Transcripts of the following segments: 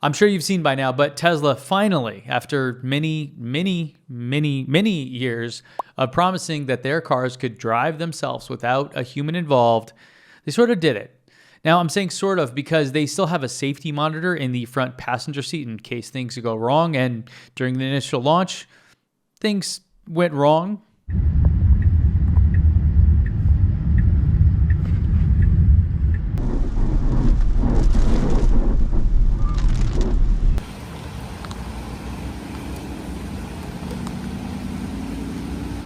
I'm sure you've seen by now, but Tesla finally, after many years of promising that their cars could drive themselves without a human involved, they sort of did it. Now, I'm saying sort of because they still have a safety monitor in the front passenger seat in case things go wrong. And during the initial launch, things went wrong.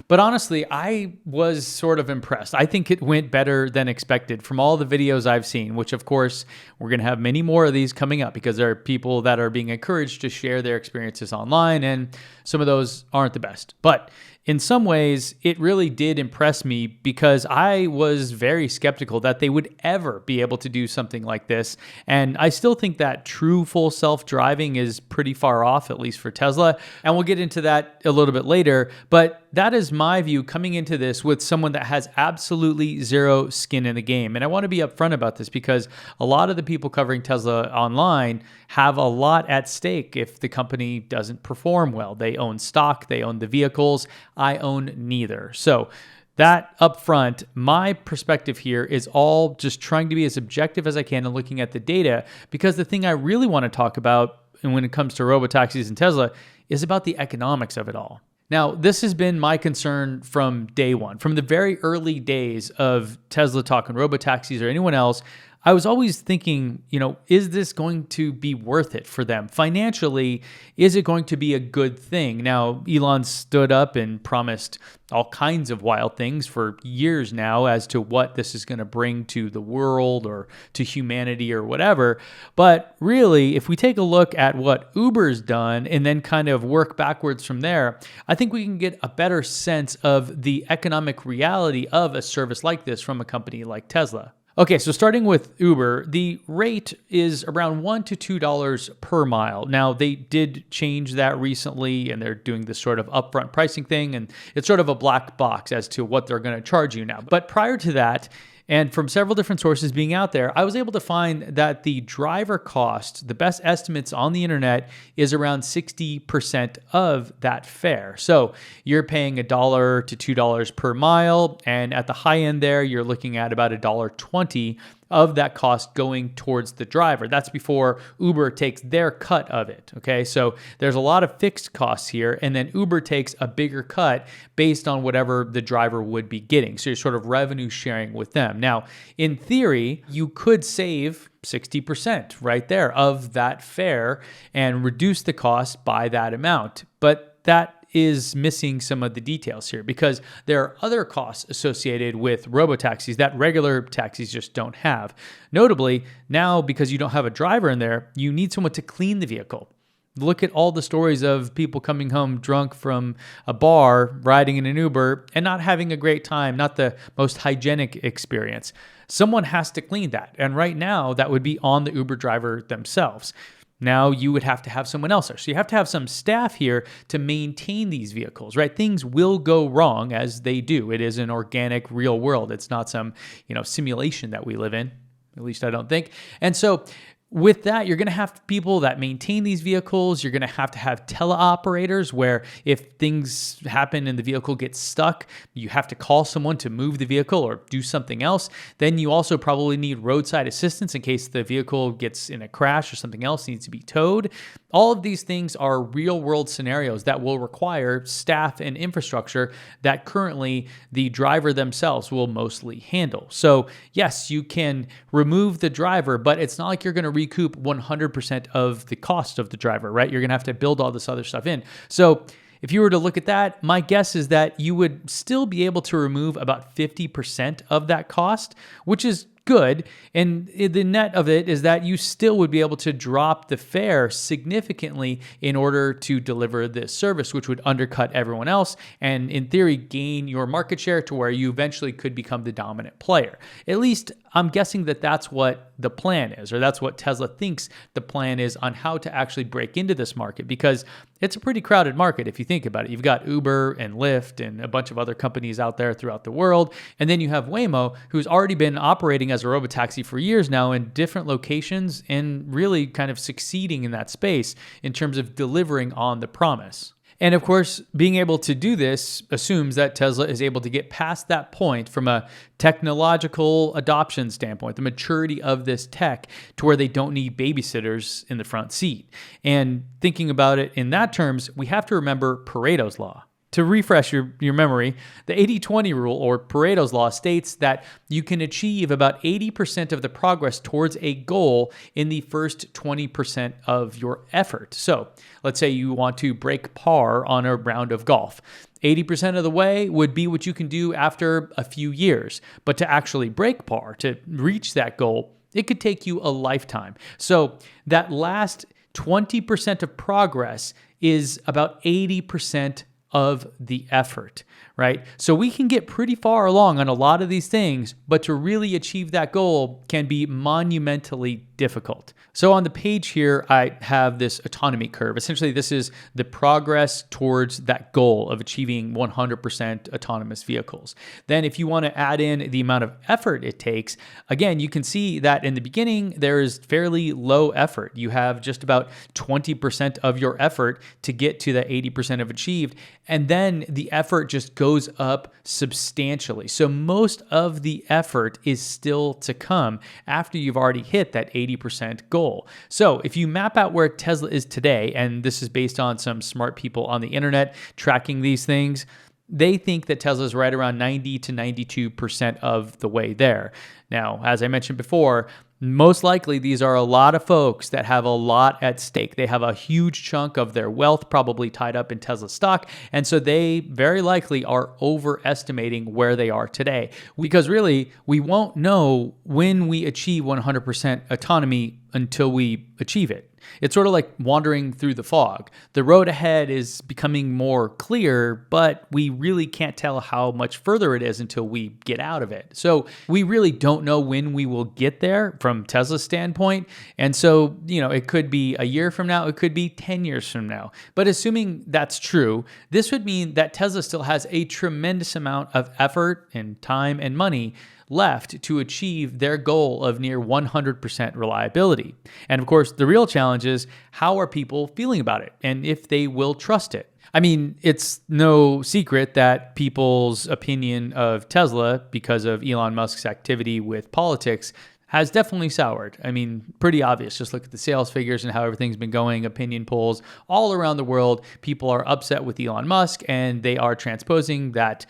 But honestly, I was sort of impressed. I think it went better than expected from all the videos I've seen, which of course, we're going to have many more of these coming up because there are people that are being encouraged to share their experiences online, and some of those aren't the best. But in some ways, it really did impress me because I was very skeptical that they would ever be able to do something like this. And I still think that true full self-driving is pretty far off, at least for Tesla. And we'll get into that a little bit later. But that is my view coming into this with someone that has absolutely zero skin in the game. And I want to be upfront about this because a lot of the people covering Tesla online have a lot at stake if the company doesn't perform well. They own stock, they own the vehicles. I own neither. So that up front, my perspective here is all just trying to be as objective as I can and looking at the data, because the thing I really want to talk about, and when it comes to robotaxis and Tesla, is about the economics of it all. Now, this has been my concern from day one. From the very early days of Tesla Talk and robotaxis or anyone else, I was always thinking, is this going to be worth it for them? Financially, is it going to be a good thing? Now, Elon stood up and promised all kinds of wild things for years now as to what this is going to bring to the world or to humanity or whatever. But really, if we take a look at what Uber's done and then kind of work backwards from there, I think we can get a better sense of the economic reality of a service like this from a company like Tesla. Okay, so starting with Uber, the rate is around $1 to $2 per mile. Now, they did change that recently, and they're doing this sort of upfront pricing thing, and it's sort of a black box as to what they're going to charge you now. But prior to that, and from several different sources being out there, I was able to find that the driver cost, the best estimates on the internet, is around 60% of that fare. So you're paying $1 to $2 per mile, and at the high end there, you're looking at about $1.20 of that cost going towards the driver. That's before Uber takes their cut of it, okay? So there's a lot of fixed costs here, and then Uber takes a bigger cut based on whatever the driver would be getting. So you're sort of revenue sharing with them. Now, in theory, you could save 60% right there of that fare and reduce the cost by that amount. But that is missing some of the details here because there are other costs associated with robotaxis that regular taxis just don't have. Notably, now because you don't have a driver in there, you need someone to clean the vehicle. Look at all the stories of people coming home drunk from a bar, riding in an Uber, and not having a great time, not the most hygienic experience. Someone has to clean that. And right now, that would be on the Uber driver themselves. Now you would have to have someone else there. So you have to have some staff here to maintain these vehicles, right? Things will go wrong as they do. It is an organic, real world. It's not some, simulation that we live in. At least I don't think. And so with that, you're going to have people that maintain these vehicles. You're going to have teleoperators where if things happen and the vehicle gets stuck, you have to call someone to move the vehicle or do something else. Then you also probably need roadside assistance in case the vehicle gets in a crash or something else needs to be towed. All of these things are real world scenarios that will require staff and infrastructure that currently the driver themselves will mostly handle. So yes, you can remove the driver, but it's not like you're going to recoup 100% of the cost of the driver, right? You're going to have to build all this other stuff in. So if you were to look at that, my guess is that you would still be able to remove about 50% of that cost, which is good. And the net of it is that you still would be able to drop the fare significantly in order to deliver this service, which would undercut everyone else and in theory gain your market share to where you eventually could become the dominant player. At least I'm guessing that that's what the plan is, or that's what Tesla thinks the plan is on how to actually break into this market, because it's a pretty crowded market if you think about it. You've got Uber and Lyft and a bunch of other companies out there throughout the world. And then you have Waymo, who's already been operating as a robotaxi for years now in different locations and really kind of succeeding in that space in terms of delivering on the promise. And of course, being able to do this assumes that Tesla is able to get past that point from a technological adoption standpoint, the maturity of this tech, to where they don't need babysitters in the front seat. And thinking about it in that terms, we have to remember Pareto's law. To refresh your memory, the 80-20 rule, or Pareto's law, states that you can achieve about 80% of the progress towards a goal in the first 20% of your effort. So let's say you want to break par on a round of golf. 80% of the way would be what you can do after a few years. But to actually break par, to reach that goal, it could take you a lifetime. So that last 20% of progress is about 80% of the effort, right? So we can get pretty far along on a lot of these things, but to really achieve that goal can be monumentally difficult. So on the page here, I have this autonomy curve. Essentially, this is the progress towards that goal of achieving 100% autonomous vehicles. Then if you want to add in the amount of effort it takes, again, you can see that in the beginning, there is fairly low effort. You have just about 20% of your effort to get to that 80% of achieved. And then the effort just goes up substantially. So most of the effort is still to come after you've already hit that 80% goal. So if you map out where Tesla is today, and this is based on some smart people on the internet tracking these things, they think that Tesla is right around 90 to 92% of the way there. Now, as I mentioned before, most likely these are a lot of folks that have a lot at stake. They have a huge chunk of their wealth probably tied up in Tesla stock. And so they very likely are overestimating where they are today. Because really, we won't know when we achieve 100% autonomy until we achieve it. It's sort of like wandering through the fog. The road ahead is becoming more clear, but we really can't tell how much further it is until we get out of it. So we really don't know when we will get there from Tesla's standpoint. And so, it could be a year from now, it could be 10 years from now. But assuming that's true, this would mean that Tesla still has a tremendous amount of effort and time and money left to achieve their goal of near 100% reliability. And of course, the real challenge is, how are people feeling about it and if they will trust it? I mean, it's no secret that people's opinion of Tesla, because of Elon Musk's activity with politics, has definitely soured. I mean, pretty obvious. Just look at the sales figures and how everything's been going. Opinion polls all around the world, people are upset with Elon Musk, and they are transposing that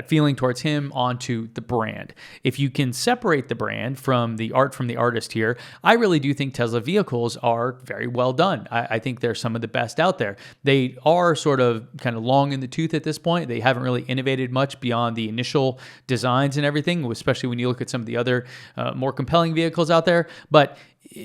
feeling towards him onto the brand. If you can separate the brand from the art from the artist here, I really do think Tesla vehicles are very well done. I think they're some of the best out there. They are sort of kind of long in the tooth at this point. They haven't really innovated much beyond the initial designs and everything, especially when you look at some of the other more compelling vehicles out there. But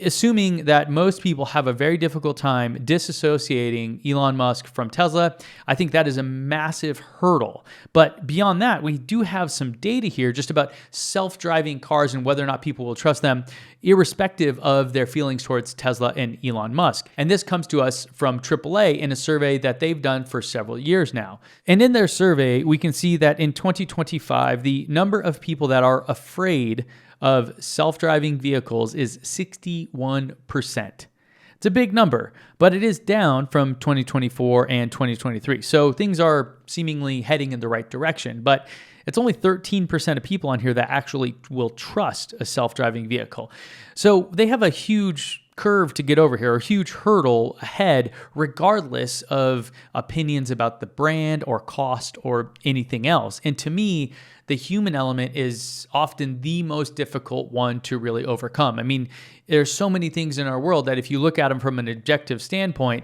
assuming that most people have a very difficult time disassociating Elon Musk from Tesla, I think that is a massive hurdle. But beyond that, we do have some data here just about self-driving cars and whether or not people will trust them, irrespective of their feelings towards Tesla and Elon Musk. And this comes to us from AAA in a survey that they've done for several years now. And in their survey, we can see that in 2025, the number of people that are afraid of self-driving vehicles is 61%. It's a big number, but it is down from 2024 and 2023. So things are seemingly heading in the right direction, but it's only 13% of people on here that actually will trust a self-driving vehicle. So they have a huge curve to get over here, a huge hurdle ahead, regardless of opinions about the brand or cost or anything else. And to me, the human element is often the most difficult one to really overcome. I mean, there's so many things in our world that if you look at them from an objective standpoint,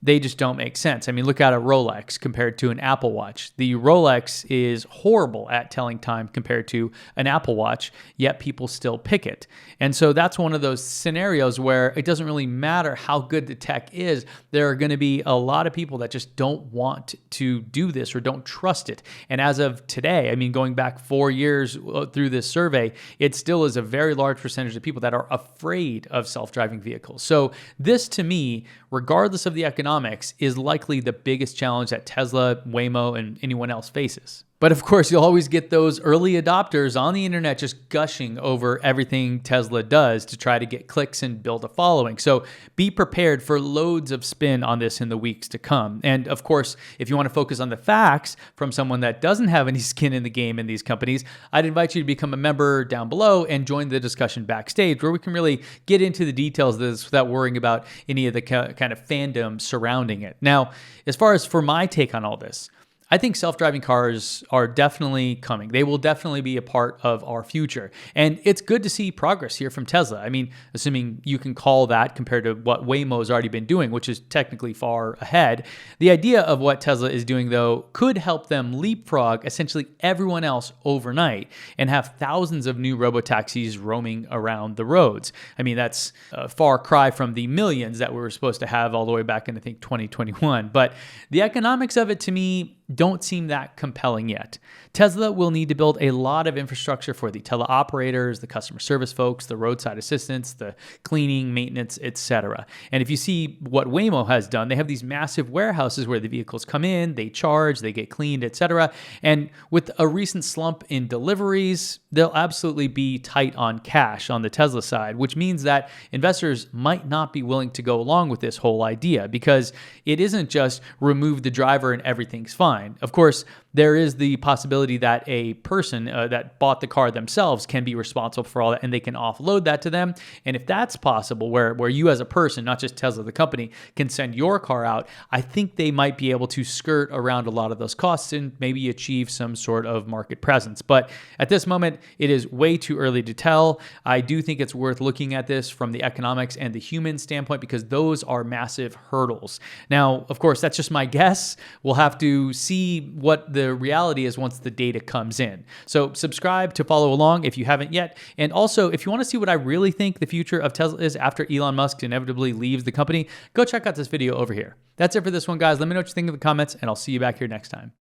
they just don't make sense. I mean, look at a Rolex compared to an Apple Watch. The Rolex is horrible at telling time compared to an Apple Watch, yet people still pick it. And so that's one of those scenarios where it doesn't really matter how good the tech is. There are going to be a lot of people that just don't want to do this or don't trust it. And as of today, I mean, going back 4 years through this survey, it still is a very large percentage of people that are afraid of self-driving vehicles. So this, to me, regardless of the economics, is likely the biggest challenge that Tesla, Waymo, and anyone else faces. But of course, you'll always get those early adopters on the internet just gushing over everything Tesla does to try to get clicks and build a following. So be prepared for loads of spin on this in the weeks to come. And of course, if you want to focus on the facts from someone that doesn't have any skin in the game in these companies, I'd invite you to become a member down below and join the discussion backstage where we can really get into the details of this without worrying about any of the kind of fandom surrounding it. Now, as far as for my take on all this, I think self-driving cars are definitely coming. They will definitely be a part of our future. And it's good to see progress here from Tesla. I mean, assuming you can call that compared to what Waymo's already been doing, which is technically far ahead. The idea of what Tesla is doing, though, could help them leapfrog essentially everyone else overnight and have thousands of new robotaxis roaming around the roads. I mean, that's a far cry from the millions that we were supposed to have all the way back in, I think, 2021. But the economics of it, to me, don't seem that compelling yet. Tesla will need to build a lot of infrastructure for the teleoperators, the customer service folks, the roadside assistants, the cleaning, maintenance, etc. And if you see what Waymo has done, they have these massive warehouses where the vehicles come in, they charge, they get cleaned, etc. And with a recent slump in deliveries, they'll absolutely be tight on cash on the Tesla side, which means that investors might not be willing to go along with this whole idea because it isn't just remove the driver and everything's fine. Of course, there is the possibility that a person that bought the car themselves can be responsible for all that and they can offload that to them. And if that's possible, where you as a person, not just Tesla, the company, can send your car out, I think they might be able to skirt around a lot of those costs and maybe achieve some sort of market presence. But at this moment, it is way too early to tell. I do think it's worth looking at this from the economics and the human standpoint because those are massive hurdles. Now, of course, that's just my guess. We'll have to see what the reality is once the data comes in. So subscribe to follow along if you haven't yet. And also, if you want to see what I really think the future of Tesla is after Elon Musk inevitably leaves the company, go check out this video over here. That's it for this one, guys. Let me know what you think in the comments, and I'll see you back here next time.